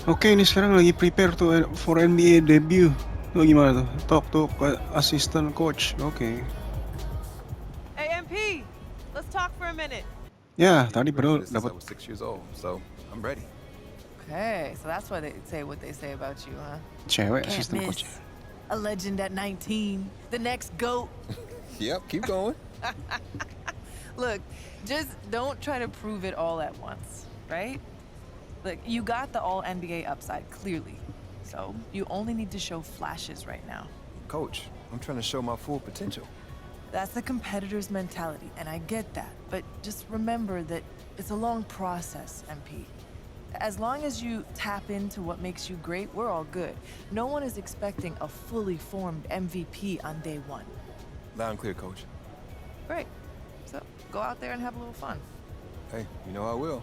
Oke, ini sekarang lagi prepare tuh for NBA debut. Tuh gimana tuh? Talk to assistant coach. Oke. Hey, MP, let's talk for a minute. Ya, tadi padahal This since I dapat was 6 years old, so I'm ready. Okay, so that's why they say what they say about you, huh? cewek Can't assistant miss. coach. A legend at 19, the next GOAT. Yep, keep going. Look, just don't try to prove it all at once, right? Look, you got the all-NBA upside, clearly. So you only need to show flashes right now. Coach, I'm trying to show my full potential. That's the competitor's mentality, and I get that. But just remember that it's a long process, MP. As long as you tap into what makes you great, we're all good. No one is expecting a fully formed MVP on day one. Loud and clear, Coach. Great. So go out there and have a little fun. Hey, you know I will.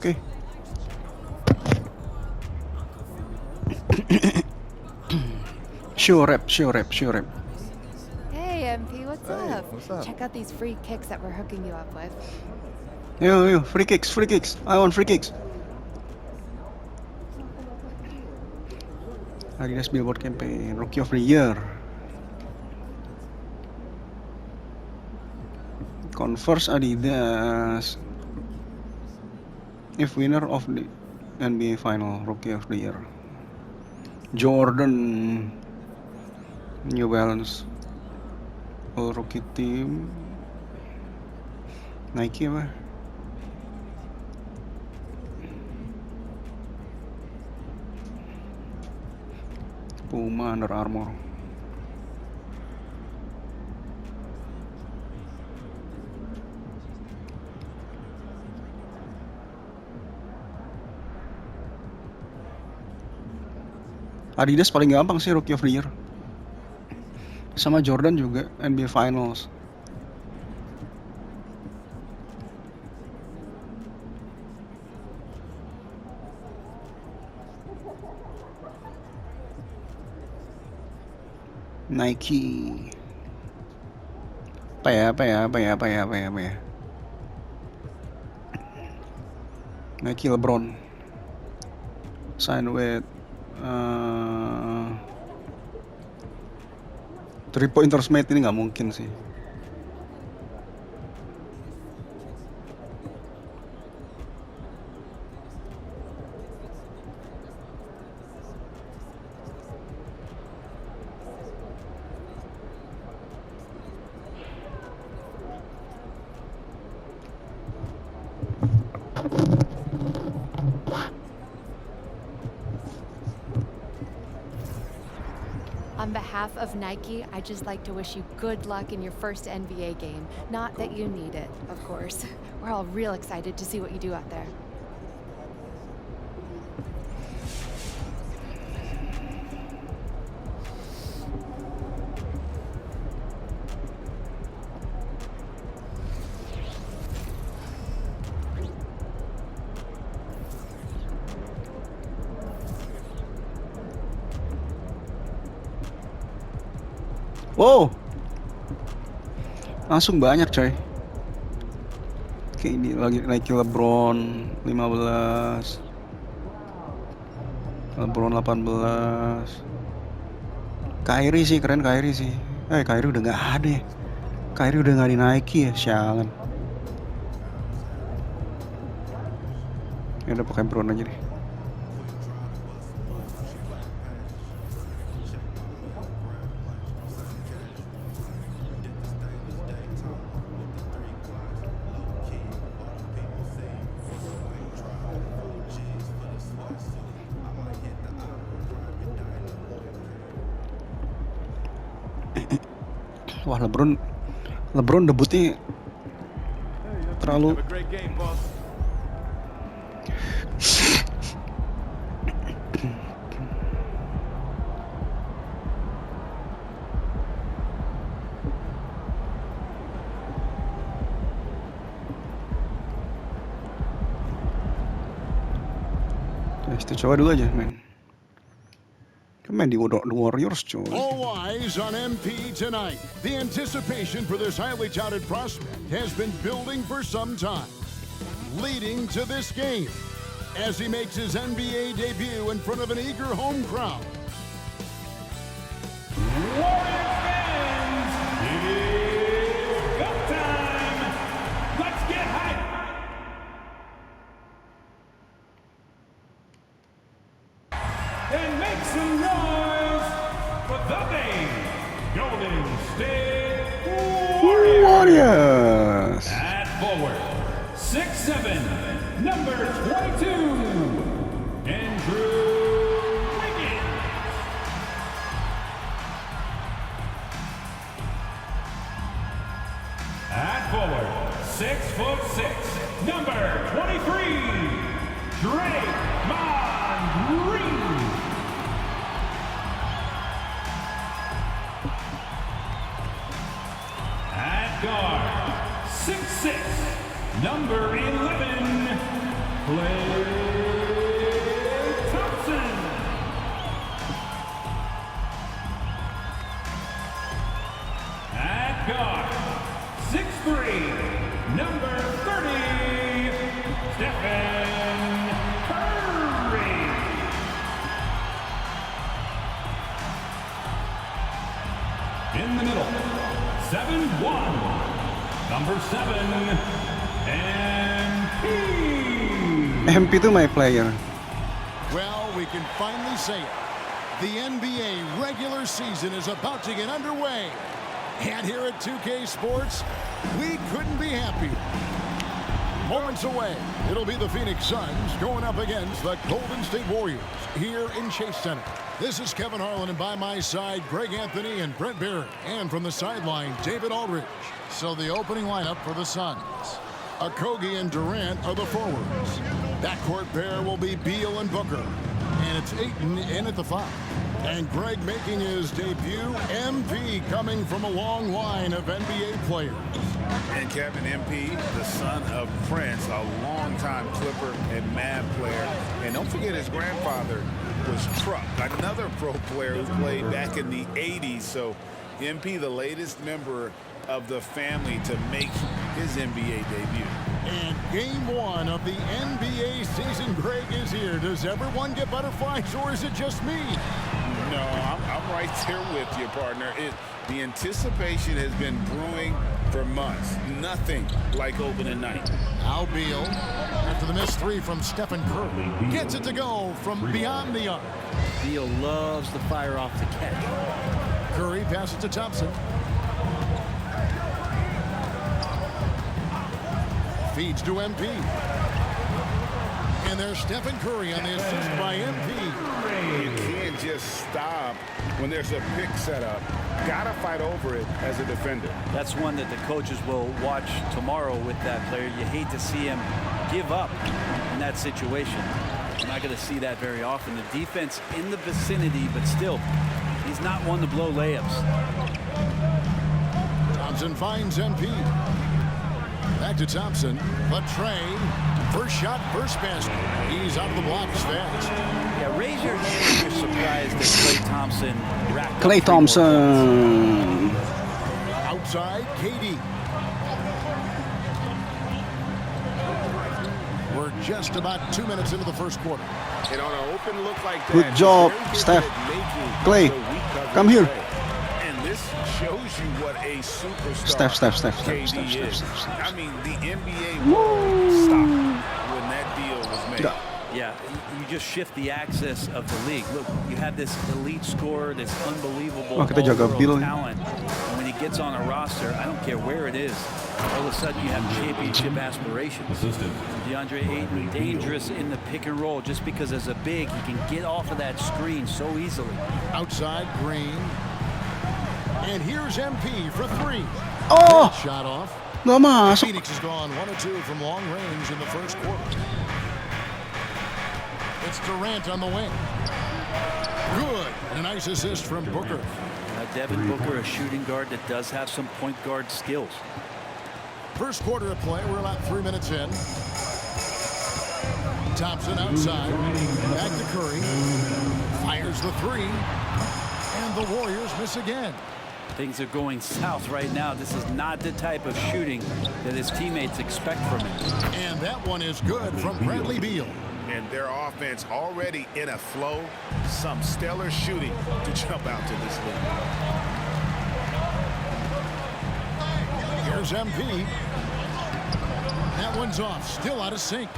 Oke. Show rep. Hey, MP, what's Hey, up? what's up? Check out these free kicks that we're hooking you up with. Yo, free kicks. I want free kicks. Adidas Billboard campaign, Rookie of the Year. Converse Adidas. If winner of the NBA Final, Rookie of the Year. Jordan, New Balance, All Rookie Team, Nike apa? Puma, Under Armour. Adidas paling gampang sih Rookie of the Year. Sama Jordan juga NBA Finals. Nike. Apa ya? Nike LeBron. Sign with 3-pointers mate ini nggak mungkin sih. On behalf of Nike, I'd just like to wish you good luck in your first NBA game. Not that you need it, of course. We're all real excited to see what you do out there. Wow. Langsung banyak coy. Kayak ini lagi naikin LeBron 15, LeBron 18. Kyrie sih keren, Kyrie sih. Kyrie udah nggak ada ya. Kyrie udah nggak dinaiki ya, sialan. Ya udah pakai Bron aja deh. Wah, LeBron debutnya terlalu coba dulu aja men. Main di Warriors coy. All eyes on MP tonight. The anticipation for this highly touted prospect has been building for some time, leading to this game as he makes his NBA debut in front of an eager home crowd. Warriors fans, it is go time. Let's get hyped. And make some noise for the name Golden State Warriors. At forward, 6'7", number 22, Andrew Wiggins. At forward, 6'6", number 23, Draymond Green. At guard, 6'6", number 11, Klay Thompson. At guard, 6'3", number 30, Stephen Curry. In the middle, 7'1", number 7, MP itu my player. Well, we can finally say it. The NBA regular season is about to get underway. And here at 2K Sports, we couldn't be happier. Moments away, it'll be the Phoenix Suns going up against the Golden State Warriors here in Chase Center. This is Kevin Harlan, and by my side, Greg Anthony and Brent Barrett. And from the sideline, David Aldridge. So the opening lineup for the Suns. Okogie and Durant are the forwards. Backcourt pair will be Beal and Booker. And it's Ayton in at the 5. And Greg making his debut, MP coming from a long line of NBA players. And Kevin, MP, the son of Prince, a longtime Clipper and Mavs player. And don't forget his grandfather was Truck, another pro player who played back in the 80s. So MP, the latest member of the family to make his NBA debut. And game 1 of the NBA season, Greg, is here. Does everyone get butterflies, or is it just me? No, I'm right there with you, partner. The anticipation has been brewing for months. Nothing like opening night. Al Beal, after the missed 3 from Stephen Curry, gets it to go from beyond the arc. Beal loves to fire off the catch. Curry passes to Thompson. Feeds to MP. And there's Stephen Curry on the assist by MP. You can't just stop when there's a pick set up. Gotta fight over it as a defender. That's one that the coaches will watch tomorrow with that player. You hate to see him give up in that situation. You're not going to see that very often. The defense in the vicinity, but still, he's not one to blow layups. Thompson finds MP. Back to Thompson. Latrey. First shot, first basket. He's out of the blocks fast. Yeah, raise your hand if you're surprised that Klay Thompson racked up Klay 3 more points. Thompson. outside, KD. We're just about 2 minutes into the first quarter. And on an open look like that, Good job, he's very good Steph. at making Clay, the weak coverage come here. play. And this shows you what a superstar Steph. KD is. I mean, the NBA world stopped when that deal was made. Yeah, you just shift the access of the league. Look, you have this elite scorer, this unbelievable kita jaga all-world Bill. talent. And when he gets on a roster, I don't care where it is, all of a sudden you have championship aspirations. DeAndre Ayton, dangerous in the pick and roll just because as a big, he can get off of that screen so easily. Outside, Green. And here's MP for three. Oh, Shot off. nggak masuk. Phoenix has gone 1 or 2 from long range in the first quarter. It's Durant on the wing. Good. And a nice assist from Booker. Devin Booker, a shooting guard that does have some point guard skills. First quarter of play. We're about 3 minutes in. Thompson outside. Back to Curry. Fires the three. And the Warriors miss again. Things are going south right now. This is not the type of shooting that his teammates expect from him. And that one is good from Bradley Beal. And their offense already in a flow. Some stellar shooting to jump out to this league. Here's MP. That one's off. Still out of sync.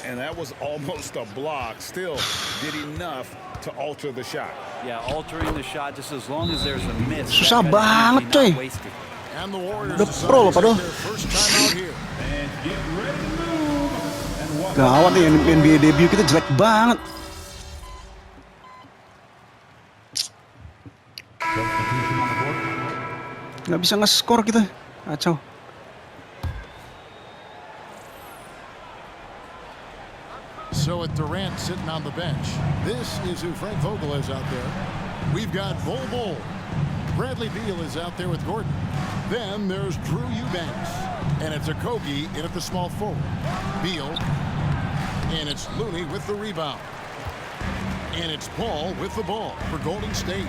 And that was almost a block. Still did enough to alter the shot. Yeah, altering the shot just as long as there's a miss. Susah that kind of banget, energy coy. not wasted. And the Warriors The decide pro to loh, take padahal. their first time out here. And get ready to move. And walk Gawat nih NBA debut kita jelek banget. substitution on the court. Nggak bisa nge-score kita. Kacau. So with Durant sitting on the bench, this is who Frank Vogel is out there. We've got Bol. Bradley Beal is out there with Gordon. Then there's Drew Eubanks. And it's Okogie in at the small forward. Beal. And it's Looney with the rebound. And it's Paul with the ball for Golden State.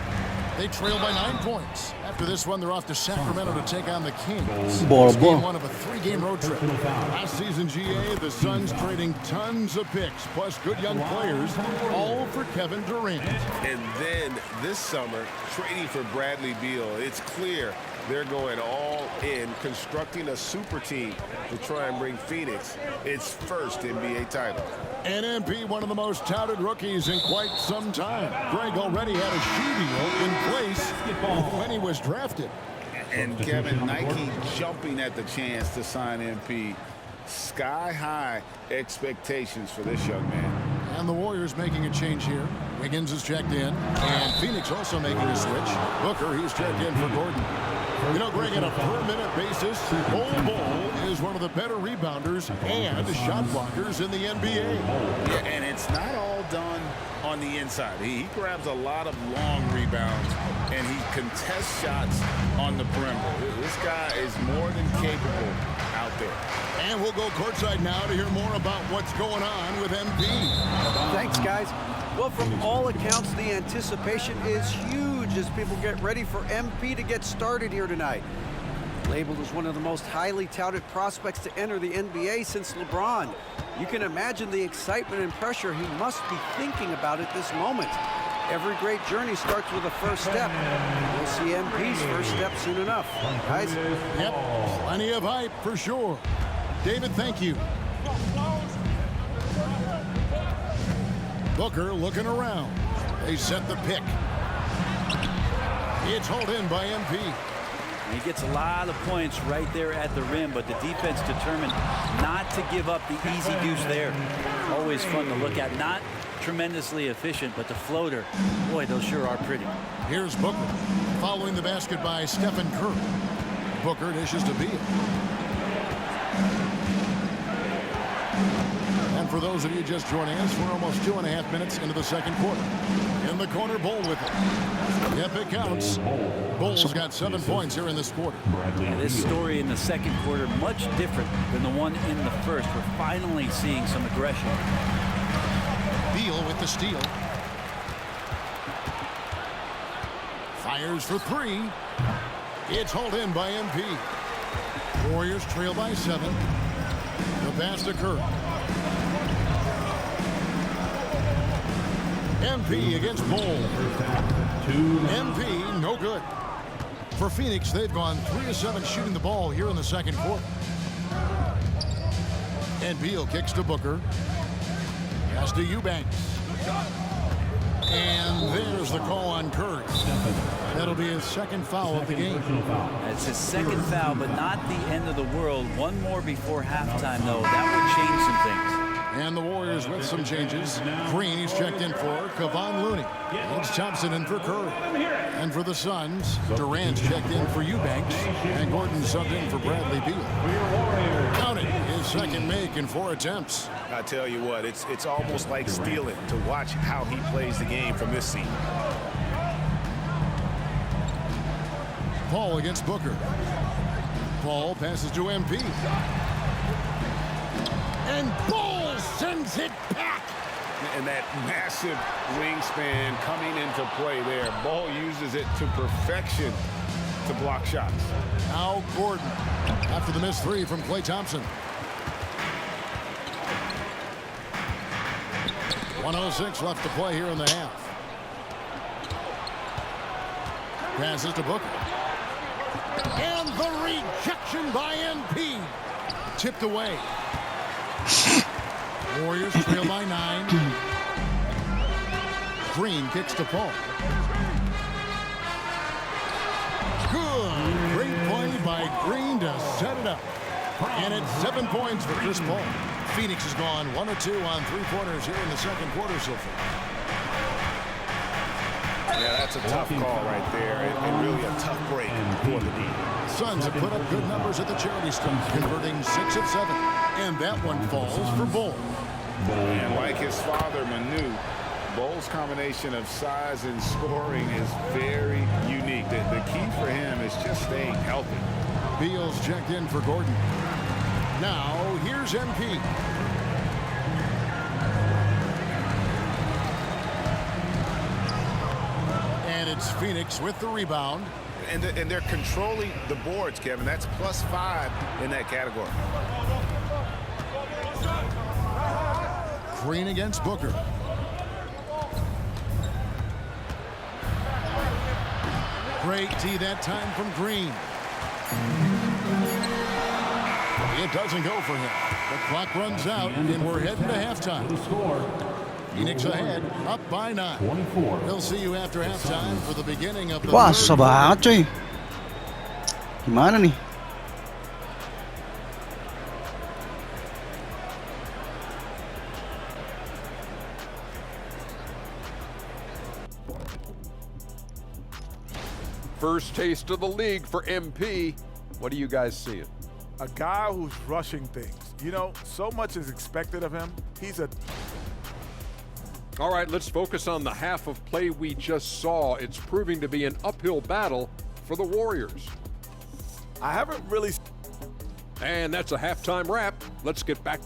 They trail by 9 points. After this one, they're off to Sacramento to take on the Kings. Ball. It's game 1 of a 3-game road trip. Last season, GA, the Suns trading tons of picks, plus good young players, all for Kevin Durant. And then this summer, trading for Bradley Beal. It's clear they're going all in, constructing a super team to try and bring Phoenix its first NBA title. NMP, one of the most touted rookies in quite some time. Greg already had a shoe deal in place when he was drafted. And Kevin, Nike jumping at the chance to sign MP. Sky-high expectations for this young man. And the Warriors making a change here. Wiggins is checked in. And Phoenix also making a switch. Booker, he's checked in for Gordon. You know, Greg, on a per-minute basis, Bol is one of the better rebounders and shot blockers in the NBA. Yeah, and it's not all done on the inside. He grabs a lot of long rebounds, and he contests shots on the perimeter. This guy is more than capable out there. And we'll go courtside now to hear more about what's going on with MP. Thanks, guys. Well, from all accounts, the anticipation is huge as people get ready for MP to get started here tonight. Labeled as one of the most highly touted prospects to enter the NBA since LeBron. You can imagine the excitement and pressure he must be thinking about at this moment. Every great journey starts with a first step. We'll see MP's first step soon enough. Guys? Yep, plenty of hype for sure. David, thank you. Booker looking around. They set the pick. It's hauled in by MP. He gets a lot of points right there at the rim, but the defense determined not to give up the easy deuce there. Always fun to look at. Not tremendously efficient, but the floater, boy, those sure are pretty. Here's Booker. Following the basket by Stephen Curry. Booker dishes to Beal. And for those of you just joining us, we're almost 2.5 minutes into the second quarter. In the corner, Bol with it. Yep, it counts. Bol's got 7 points here in this quarter. Yeah, this story in the second quarter much different than the one in the first. We're finally seeing some aggression. Beal with the steal. Fires for three. It's hauled in by MP. Warriors trail by 7. The pass to Curry. MP against Bowl. MP, no good. For Phoenix, they've gone 3 of 7 shooting the ball here in the second quarter. And Beal kicks to Booker. Pass to Eubanks. And there's the call on Curry. That'll be his second foul of the game. It's his second foul, but not the end of the world. One more before halftime, though. That would change some things. And the Warriors with some changes. Green, he's checked in for Kevon Looney. It's Thompson in for Curry. And for the Suns, Durant's checked in for Eubanks. And Gordon subbed in for Bradley Beal. Count it, his second make in 4 attempts. I tell you what, it's almost like stealing to watch how he plays the game from this seat. Paul against Booker. Paul passes to MP. And Ball sends it back. And that massive wingspan coming into play there. Ball uses it to perfection to block shots. Now Gordon after the missed 3 from Klay Thompson. 1:06 left to play here in the half. Passes to Booker. And the rejection by MP. Tipped away. Warriors trail by 9. Green kicks to Paul. Good. Great play by Green to set it up. And it's 7 points for Chris Paul. Phoenix has gone 1 of 2 on 3-pointers here in the second quarter so far. Yeah, that's a tough call right there, and really a tough break for the team. Suns have put up good numbers at the charity stripe, converting 6 of 7. And that one falls for Bull. And like his father, Manu, Bull's combination of size and scoring is very unique. The key for him is just staying healthy. Beal's checked in for Gordon. Now, here's MP. And it's Phoenix with the rebound. And they're controlling the boards, Kevin. That's +5 in that category. Green against Booker. Great D that time from Green. It doesn't go for him. The clock runs out, and we're heading to halftime. Phoenix ahead, up by 9. We'll see you after halftime for the beginning of the Wah, susah banget cuy. Gimana nih? First taste of the league for MP. What are you guys seeing? A guy who's rushing things. You know, so much is expected of him. All right, let's focus on the half of play we just saw. It's proving to be an uphill battle for the Warriors. I haven't really... And that's a halftime wrap. Let's get back.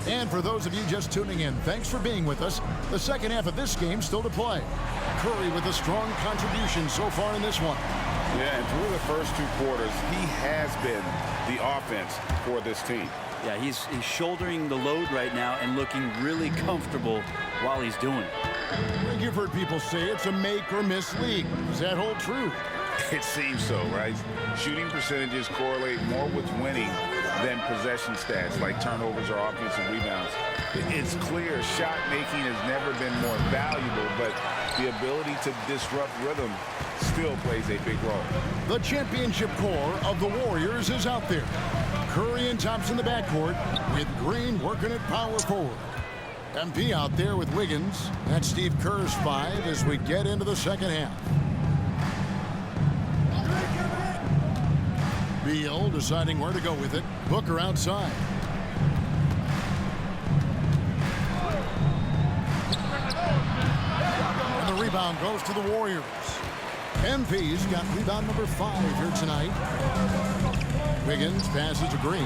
And for those of you just tuning in, thanks for being with us. The second half of this game still to play. Curry with a strong contribution so far in this one. Yeah, and through the first 2 quarters, he has been the offense for this team. Yeah, he's shouldering the load right now and looking really comfortable while he's doing it. You've heard people say it's a make or miss league. Does that hold true? It seems so, right? Shooting percentages correlate more with winning than possession stats like turnovers or offensive rebounds. It's clear shot making has never been more valuable, but the ability to disrupt rhythm still plays a big role. The championship core of the Warriors is out there. Curry and Thompson in the backcourt with Green working at power forward. MP out there with Wiggins. That's Steve Kerr's 5 as we get into the second half. Beal deciding where to go with it. Booker outside. And the rebound goes to the Warriors. MP's got rebound number 5 here tonight. Wiggins passes to Green.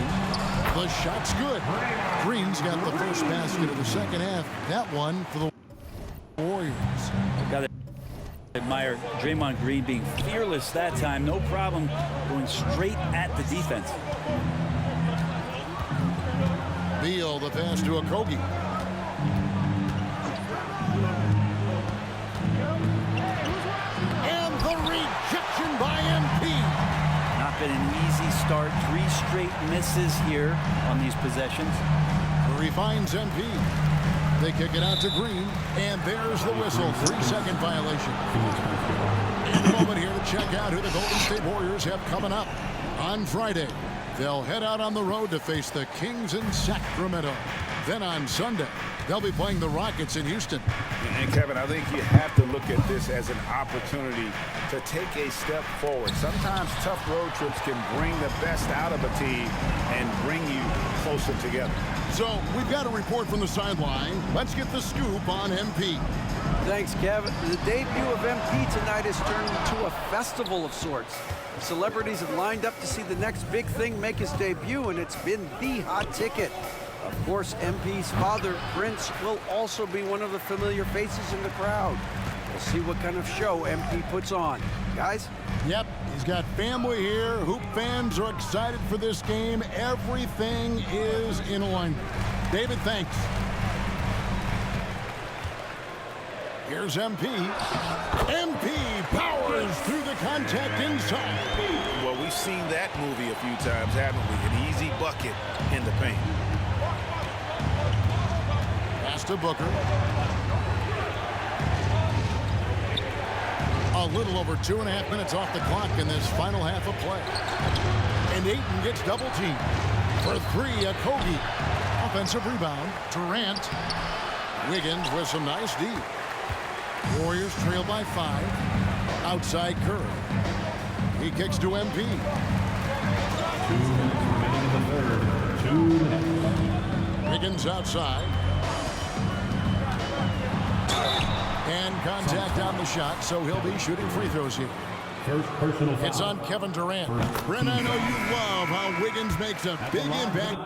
The shot's good. Green's got the first basket of the second half. That one for the Warriors. Got to admire Draymond Green being fearless that time. No problem going straight at the defense. Beal, the pass to Okogie. And the rejection by MP. Not been an easy start. 3 straight misses here on these possessions. Curry finds MP. They kick it out to Green, and there's the whistle. 3-second violation. In a moment here to check out who the Golden State Warriors have coming up. On Friday, they'll head out on the road to face the Kings in Sacramento. Then on Sunday, they'll be playing the Rockets in Houston. And Kevin, I think you have to look at this as an opportunity to take a step forward. Sometimes tough road trips can bring the best out of a team and bring you closer together. So we've got a report from the sideline. Let's get the scoop on MP. Thanks, Kevin. The debut of MP tonight has turned into a festival of sorts. Celebrities have lined up to see the next big thing make his debut, and it's been the hot ticket. Of course, MP's father, Prince, will also be one of the familiar faces in the crowd. We'll see what kind of show MP puts on. Guys? Yep, he's got family here. Hoop fans are excited for this game. Everything is in alignment. David, thanks. Here's MP. MP powers through the contact inside. Well, we've seen that movie a few times, haven't we? An easy bucket in the paint. Pass to Booker. A little over 2.5 minutes off the clock in this final half of play. And Ayton gets double teamed. For 3, Okogie. Offensive rebound. Durant. Wiggins with some nice D. Warriors trail by 5. Outside Curry. He kicks to MP. 2 minutes remaining in the third. 2 minutes. Wiggins outside. And contact on the shot, so he'll be shooting free throws here. First personal foul. It's on Kevin Durant. Brent, I know you love how Wiggins makes a big impact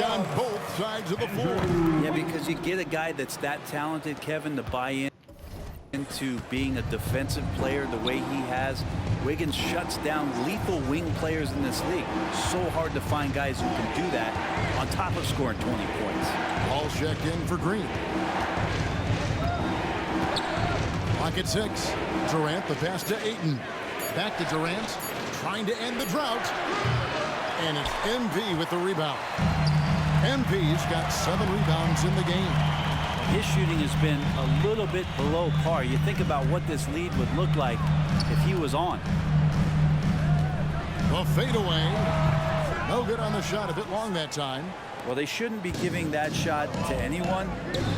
on both sides of the floor. Yeah, because you get a guy that's that talented, Kevin, to buy in into being a defensive player the way he has. Wiggins shuts down lethal wing players in this league. So hard to find guys who can do that on top of scoring 20 points. Ball checked in for Green. Clock at 6. Durant, the pass to Ayton. Back to Durant, trying to end the drought. And it's MP with the rebound. MP's got 7 rebounds in the game. His shooting has been a little bit below par. You think about what this lead would look like if he was on. The fadeaway. No good on the shot, a bit long that time. Well, they shouldn't be giving that shot to anyone,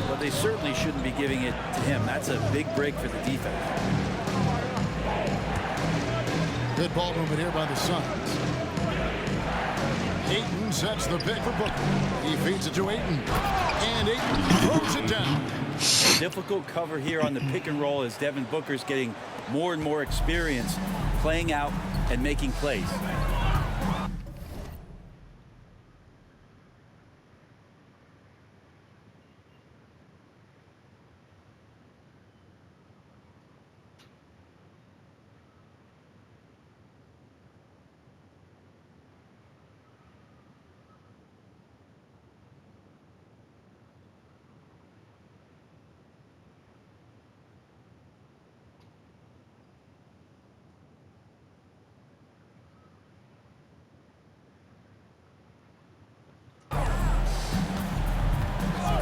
but they certainly shouldn't be giving it to him. That's a big break for the defense. Good ball movement here by the Suns. Ayton sets the pick for Booker. He feeds it to Ayton. And Ayton throws it down. A difficult cover here on the pick and roll as Devin Booker's getting more and more experience playing out and making plays.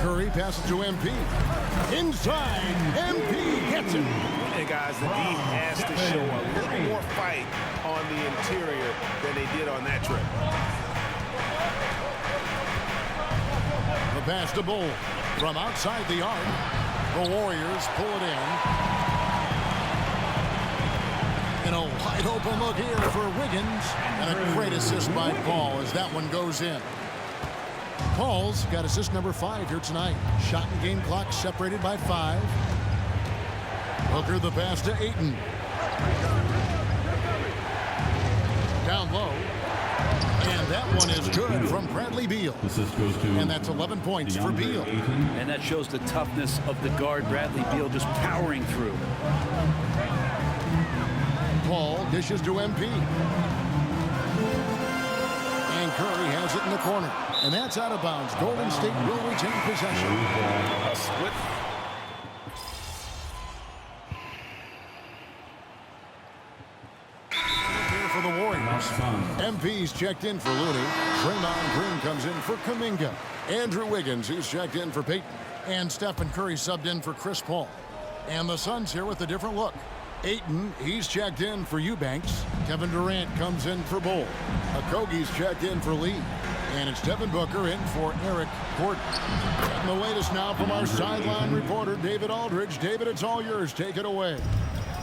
Curry passes to MP. Inside, MP gets it. And guys, the D has to show a little more fight on the interior than they did on that trip. The pass to Bull from outside the arc. The Warriors pull it in. And a wide open look here for Wiggins. And a great assist by Paul as that one goes in. Paul's got assist number 5 here tonight. Shot and game clock separated by 5. Booker the pass to Ayton. Down low. And that one is good from Bradley Beal. Assist goes to And that's 11 points for Beal. And that shows the toughness of the guard, Bradley Beal, just powering through. Paul dishes to MP. And Curry has it in the corner. And that's out of bounds. Golden State will retain possession. A split. Here for the Warriors. MP's checked in for Looney. Draymond Green comes in for Kuminga. Andrew Wiggins, who's checked in for Peyton. And Stephen Curry subbed in for Chris Paul. And the Suns here with a different look. Ayton, he's checked in for Eubanks. Kevin Durant comes in for Bull. Okogie's checked in for Lee. And it's Devin Booker in for Eric Gordon. And the latest now from our sideline reporter, David Aldridge. David, it's all yours. Take it away.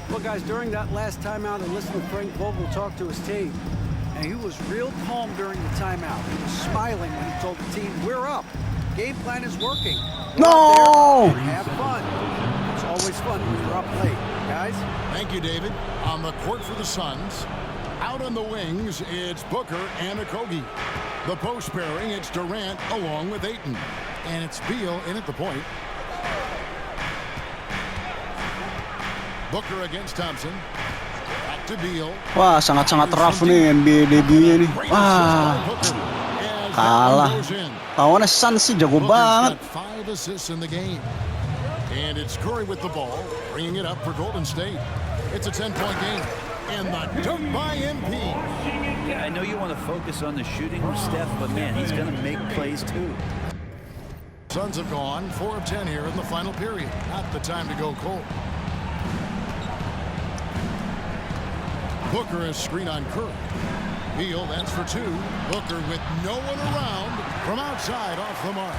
Well, guys, during that last timeout, I listened to Frank Vogel talk to his team, and he was real calm during the timeout. He was smiling when he told the team, we're up. Game plan is working. No! Have fun. It's always fun when you're up late, guys. Thank you, David. On the court for the Suns. Out on the wings, it's Booker and Okogie. The post pairing, it's Durant along with Ayton. And it's Beal in at the point. Booker against Thompson. Back to Beal. Wah, sangat-sangat rough nih NBA debutnya nih. Wah, kalah. Lawannya Suns sih jago banget. 5 assists in the game. And it's Curry with the ball, bringing it up for Golden State. It's a 10-point game. And the dunk by MP. Yeah, I know you want to focus on the shooting with Steph, but man, he's going to make plays too. Suns have gone 4 of 10 here in the final period. Not the time to go cold. Booker is screen on Curry. Beal, that's for 2. Booker with no one around from outside off the mark.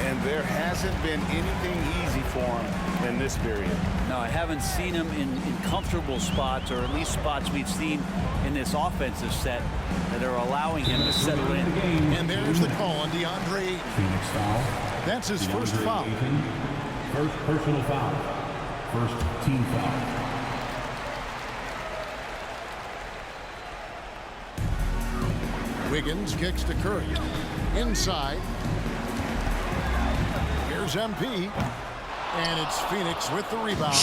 And there hasn't been anything easy for him in this period. No, I haven't seen him in comfortable spots, or at least spots we've seen in this offensive set that are allowing him to settle in. And there's the call on DeAndre Ayton. Phoenix foul. That's his first foul. First personal foul. First team foul. Wiggins kicks to Curry. Inside. Here's MP. And it's Phoenix with the rebound.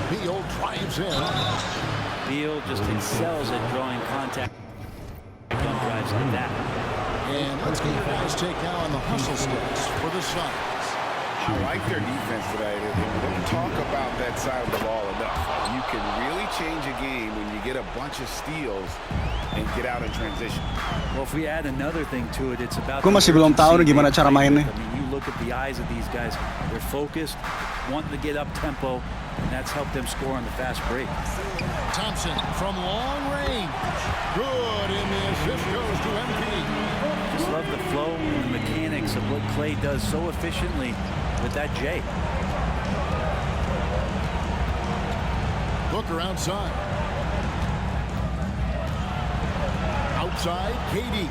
Beal drives in. Beal just excels at drawing contact. Jump drives like that. And let's get your guys take now on the hustle steps for the Suns. I like their defense today. They don't talk about that side of the ball enough. You can really change a game when you get a bunch of steals and get out in transition. Well, if we add another thing to it, it's about. Gue masih belum tahu nih gimana cara mainnya. I mean, you look at the eyes of these guys; they're focused, wanting to get up tempo, and that's helped them score on the fast break. Thompson from long range. Good, and the assist goes to MP. Just love the flow and the mechanics of what Clay does so efficiently with that J. Booker outside. Outside, KD.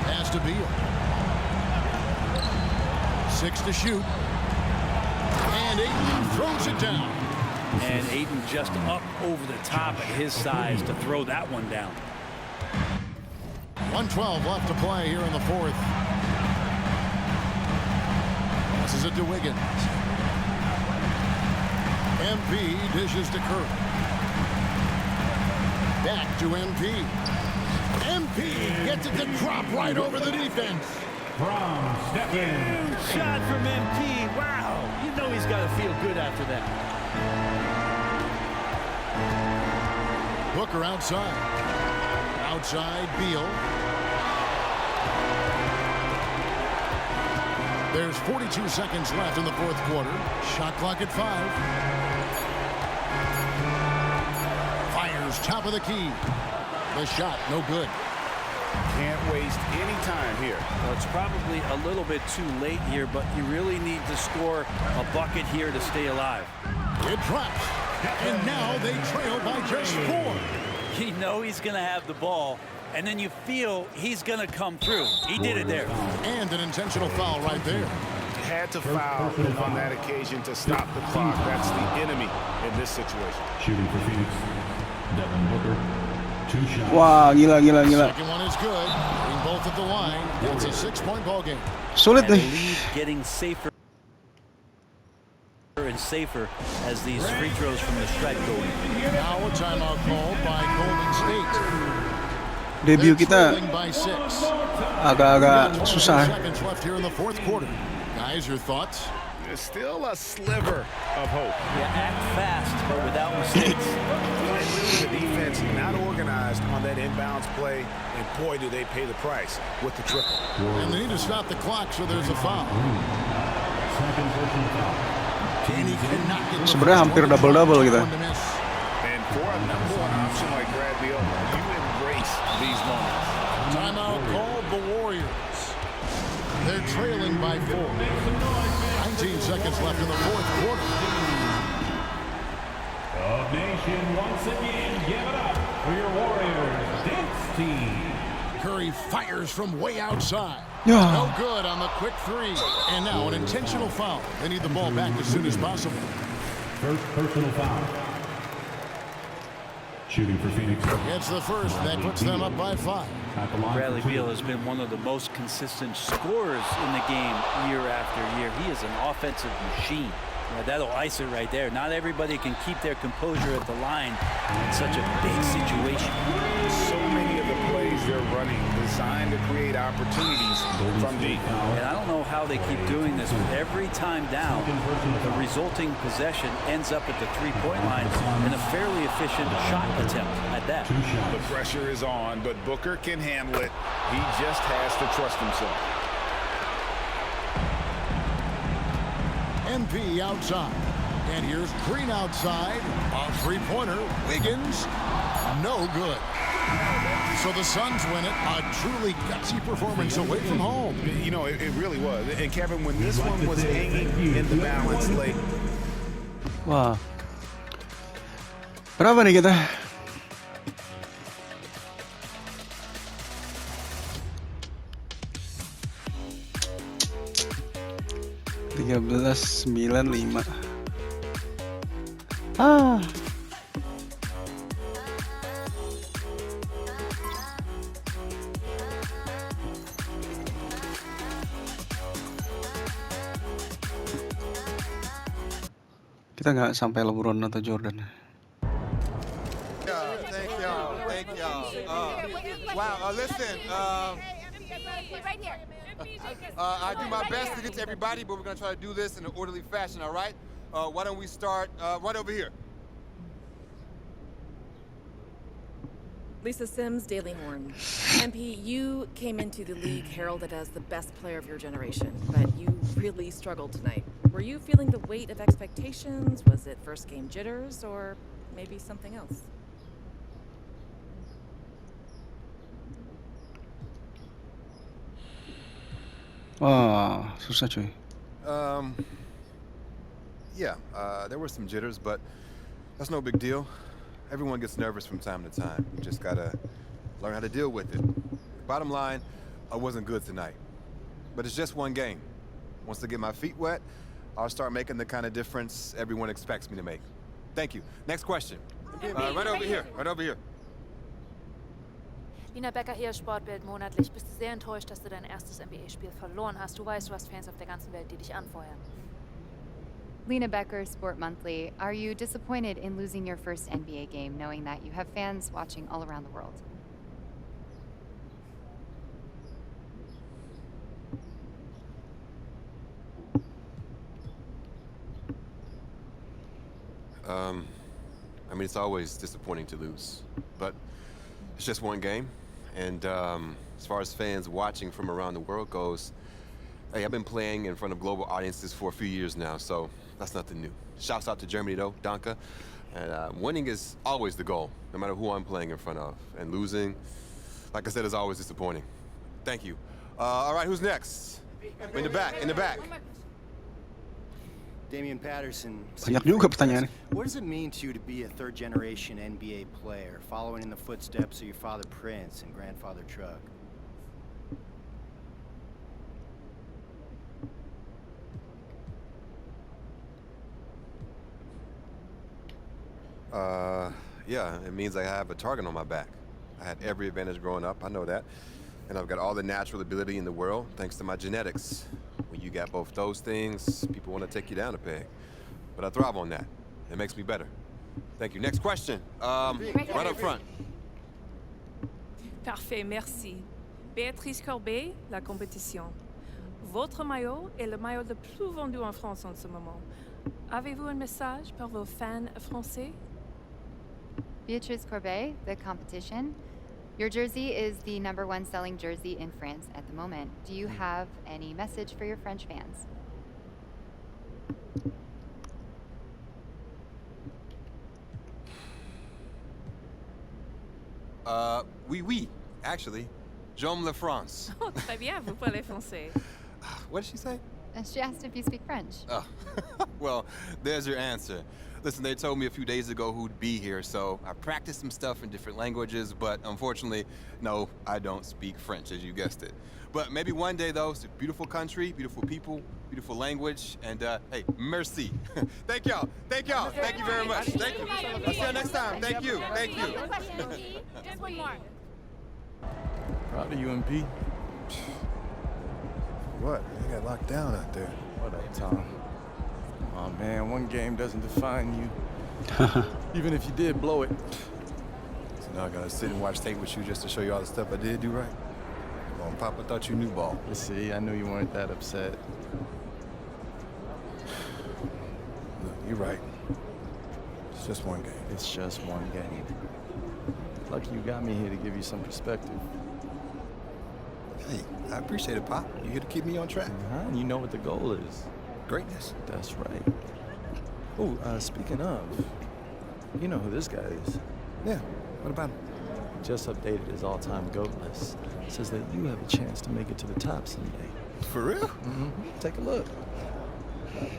Pass to Beal. 6 to shoot. And Ayton throws it down. And Ayton just up over the top at his size to throw that one down. 1:12 left to play here in the fourth. Passes it to Wiggins. MP dishes to Curry. Back to MP. MP gets it to drop right over the defense. From Stephen. Shot from MP. Wow. You know he's got to feel good after that. Booker outside. Outside, Beal. There's 42 seconds left in the fourth quarter. Shot clock at 5. Fires top of the key. The shot, no good. Can't waste any time here. Well, it's probably a little bit too late here, but you really need to score a bucket here to stay alive. It drops. And now they trail by just 4. You know he's going to have the ball, and then you feel he's going to come through. He did it there. And an intentional foul right there. Had to foul on that occasion to stop the clock. That's the enemy in this situation. Shooting for Phoenix. Devin Booker. 2 shots. Wah, gila. Second one is good. Being both at the line. It's a 6-point ball game. Sulit And nih. the lead getting safer and safer as these free throws from the stripe go in. Now a timeout called by Golden State. Debut kita Trailing by 6. agak-agak susah. Seconds left here in the fourth quarter. Guys, your thoughts? There's still a sliver of hope. Yeah, act fast, but without mistakes. The defense not organized on that inbounds play, and boy, do they pay the price with the triple. And they need to stop the clock, so there's a foul. Second personal foul. And he cannot get the Sebenarnya first hampir one. double-double kita. And for a number one option like Brad Beal, you embrace these moments. Timeout called the Warriors. They're trailing by 4. 19 seconds left in the fourth quarter. Dub Nation once again, give it up for your Warriors dance team. Curry fires from way outside. Yeah. No good on the quick 3. And now an intentional foul. They need the ball back as soon as possible. First personal foul. Shooting for Phoenix. It's the first. That puts them up by 5. At the line Bradley for 2. Beal has been one of the most consistent scorers in the game year after year. He is an offensive machine. Yeah, that'll ice it right there. Not everybody can keep their composure at the line in such a big situation. So many of the plays they're running designed to create opportunities from deep. And I don't know how they keep doing this, but every time down, the resulting possession ends up at the three-point line in a fairly efficient shot attempt at that. 2 shots. The pressure is on, but Booker can handle it. He just has to trust himself. MP outside. And here's Green outside. A three-pointer. Wiggins. No good. So the Suns win it. A truly gutsy performance away from home. You know, it really was. And Kevin, when this one was hanging in the balance late. Wah. Berapa nih kita? $13.95. Kita nggak sampai LeBron atau Jordan. Thank y'all. Wow, listen. Right here. I do my best to get to everybody, but we're gonna try to do this in an orderly fashion. All right? Why don't we start right over here? Lisa Sims, Daily Morn. MP, you came into the league heralded as the best player of your generation, but you really struggled tonight. Were you feeling the weight of expectations? Was it first game jitters, or maybe something else? Wah, susah cuy. Yeah, there were some jitters, but that's no big deal. Everyone gets nervous from time to time. You just gotta learn how to deal with it. Bottom line, I wasn't good tonight. But it's just one game. Once I get my feet wet, I'll start making the kind of difference everyone expects me to make. Thank you. Next question. Right over here. Right over here. Lina Becker hier, Sportbild monatlich. Bist du sehr enttäuscht, dass du dein erstes NBA-Spiel verloren hast? Du weißt, du hast Fans auf der ganzen Welt, die dich anfeuern. Lena Becker, Sport Monthly. Are you disappointed in losing your first NBA game, knowing that you have fans watching all around the world? I mean, it's always disappointing to lose, but it's just one game. And as far as fans watching from around the world goes, hey, I've been playing in front of global audiences for a few years now, so that's nothing new. Shouts out to Germany, though, Danke. And winning is always the goal, no matter who I'm playing in front of. And losing, like I said, is always disappointing. Thank you. All right, who's next? In the back, in the back. Damian Patterson. Banyak juga pertanyaan. What does it mean to you to be a third-generation NBA player, following in the footsteps of your father Prince and grandfather Truck? Yeah, it means I have a target on my back. I had every advantage growing up, I know that. And I've got all the natural ability in the world thanks to my genetics. When you got both those things, people want to take you down a peg. But I thrive on that. It makes me better. Thank you. Next question. Right up front. Parfait, merci. Béatrice Corbet, la compétition. Votre maillot est le maillot le plus vendu en France en ce moment. Avez-vous un message pour vos fans français? Beatrice Corbet, the competition. Your jersey is the #1 selling jersey in France at the moment. Do you have any message for your French fans? Oui. Actually, j'aime la France. Oh, très bien, vous parlez français. What did she say? And she asked if you speak French. Oh, well, there's your answer. Listen, they told me a few days ago who'd be here, so I practiced some stuff in different languages, but unfortunately, no, I don't speak French, as you guessed it. But maybe one day, though, it's a beautiful country, beautiful people, beautiful language, and hey, merci. Thank y'all. Thank y'all. Thank you very much. Thank you. I'll see you next time. Thank you. Thank you. Just one more. Proud of you, MP. What? They got locked down out there. What up, Tom? Oh man, one game doesn't define you. Even if you did blow it. So now I gotta sit and watch tape with you just to show you all the stuff I did do right. Come on, Papa thought you knew ball. You see, I knew you weren't that upset. Look, you're right. It's just one game. It's just one game. Lucky you got me here to give you some perspective. Hey, I appreciate it, Pop. You're here to keep me on track. And you know what the goal is. Greatness. That's right. Oh, speaking of, you know who this guy is. Yeah, what about him? Just updated his all-time GOAT list. Says that you have a chance to make it to the top someday. For real? Mm-hmm. Take a look.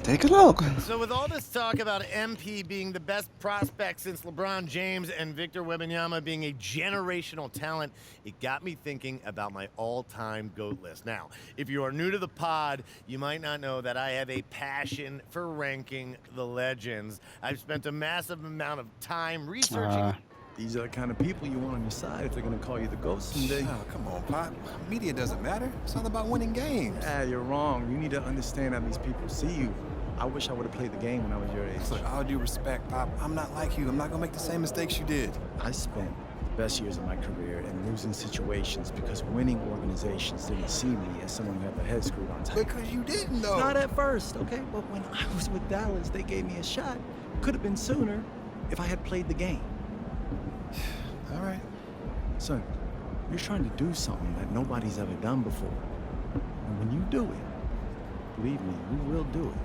Take a look. So with all this talk about MP being the best prospect since LeBron James and Victor Wembanyama being a generational talent, it got me thinking about my all-time GOAT list. Now, if you are new to the pod, you might not know that I have a passion for ranking the legends. I've spent a massive amount of time researching. These are the kind of people you want on your side if they're going to call you the GOAT someday. Oh, come on, Pop. Media doesn't matter. It's all about winning games. You're wrong. You need to understand how these people see you. I wish I would have played the game when I was your age. Look, all due respect, Pop, I'm not like you. I'm not going to make the same mistakes you did. I spent the best years of my career in losing situations because winning organizations didn't see me as someone who had their head screwed on tight. Because you didn't, though. Not at first, okay? But when I was with Dallas, they gave me a shot. Could have been sooner if I had played the game. All right. Son, you're trying to do something that nobody's ever done before. And when you do it, believe me, you will do it.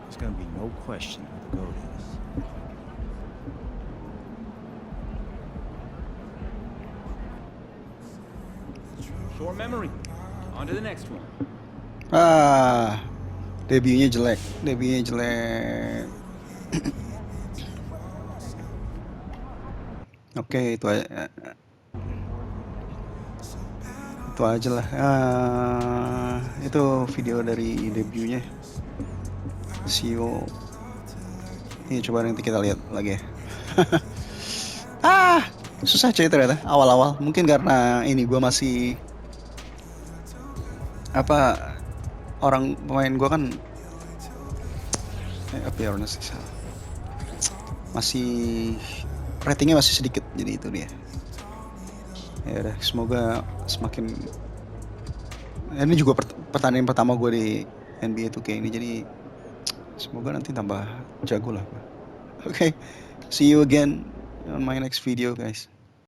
There's gonna be no question who the GOAT is. Short memory. On to the next one. Debutnya jelek. Oke, itu aja lah. Itu video dari debutnya. CEO. Ini coba nanti kita lihat lagi ya. Susah cuy ternyata awal-awal. Mungkin karena ini gue masih orang pemain gue kan appearance masih ratingnya masih sedikit, jadi itu dia. Ya udah, semoga semakin. Ini juga pertandingan pertama gue di NBA 2K ini, jadi semoga nanti tambah jago lah. Okay, see you again on my next video, guys.